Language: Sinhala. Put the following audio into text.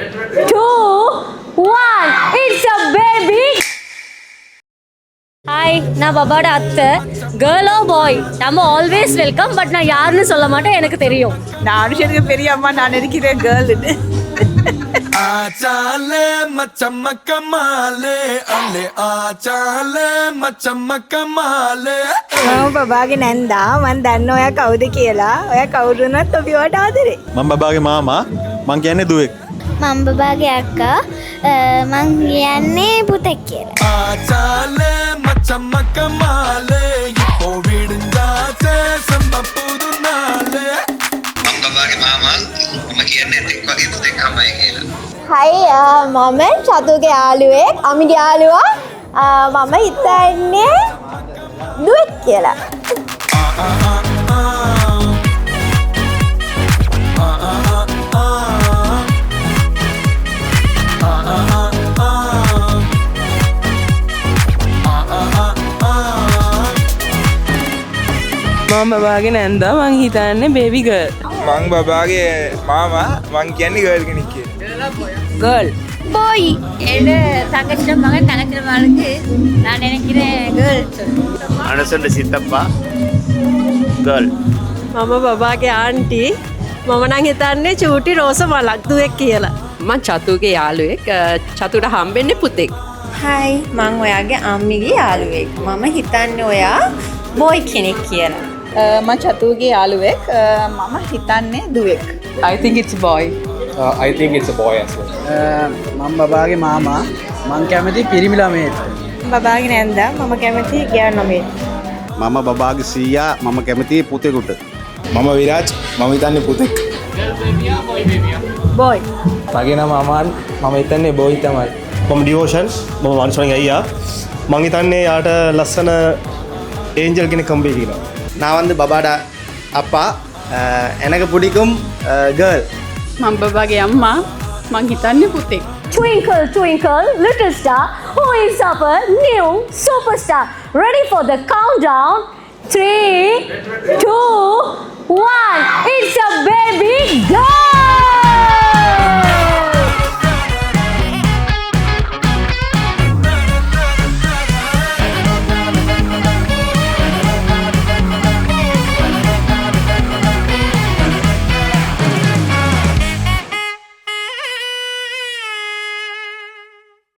2, 1. It's a baby. ஹாய், நான் பபாட அத்தை. கேர்ளோ பாய் நம்ம ஆல்வேஸ் வெல்கம். பட் நான் யாருன்னு சொல்ல மாட்டேன், எனக்கு தெரியும். நான் அனுஷனுக்கு பெரிய அம்மா, நான் இருக்கிறேன் கேர்ள்னு. ஆச்சாலே மச்சம்மக்கமாலே அல்லே ஆச்சாலே மச்சம்மக்கமாலே මම බබාගේ නැන්දා. මන් දන්න ඔයා කවුද කියලා. ඔයා කවුරු වුණත් අපි ඔයාට ආදරේ. මම බබාගේ මාමා. මං කියන්නේ දුවෙක්. මම බබාගේ අක්කා. මං කියන්නේ පුතෙක් කියලා. ஆச்சாலே மச்சம்மக்கமாலே இப்போ விடுஞ்சாச்சே செம்ம புது நாளே මගේ මාමා මම කියන්නේ එක් වගේ පුතෙක් අම්මයි කියලා. හයි මම චතුගේ යාළුවෙක්. අමිගේ යාළුවා. මම හිතන්නේ දුවෙක් කියලා. මම බබාගේ නැන්දා. මං හිතන්නේ බේබි ගර්ල්. මං බබාගේ මාමා. මං කියන්නේ ගර්ල් කෙනෙක් කියලා. ගර්ල්. போய் எடு தங்கச்சிட மகன் தங்கச்சிட மகனுக்கு நான் நினைக்கிறேன் கேர்ள் சொல்லு. අනසන්ට සිතප්පා ගර්ල්. මම බබාගේ ආන්ටි. මම නම් හිතන්නේ චූටි රෝස මලක් දුවෙක් කියලා. මං චතුගේ යාළුවෙක්. චතුට හම්බෙන්නේ පුතෙක්. හයි, මං ඔයාගේ අම්මිගේ යාළුවෙක්. මම හිතන්නේ ඔයා බෝයි කෙනෙක් කියලා. මම චතුගේ යාළුවෙක්. මම හිතන්නේ දුවෙක්. I think it's boy. I think it's a boy as well. මම බබාගේ මාමා. මං කැමති පිරිමි ළමයෙක්. බබාගේ නැන්දා. මම කැමති ගෑනු ළමයෙක්. මම බබාගේ සීයා. මම කැමති පුතෙකුට. මම විරාජ්. මම හිතන්නේ පුතෙක්. බෝයි. මගේ නම අමාන්. මම හිතන්නේ බෝයි තමයි. මම ඩිවෝෂන්ස්. මම වංශණගේ අයියා. මං හිතන්නේ යාට ලස්සන ඒන්ජල් කෙනෙක් කම්බේ කියලා. நான் வந்து பபாடா அப்பா. எனக்கு பிடிக்கும் கேர்ள். මං බබාගේ අම්මා. මං හිතන්නේ පුතෙක්. Twinkle, twinkle, little star, who is our new superstar? Ready for the countdown? 3, 2, 1. It's a baby girl.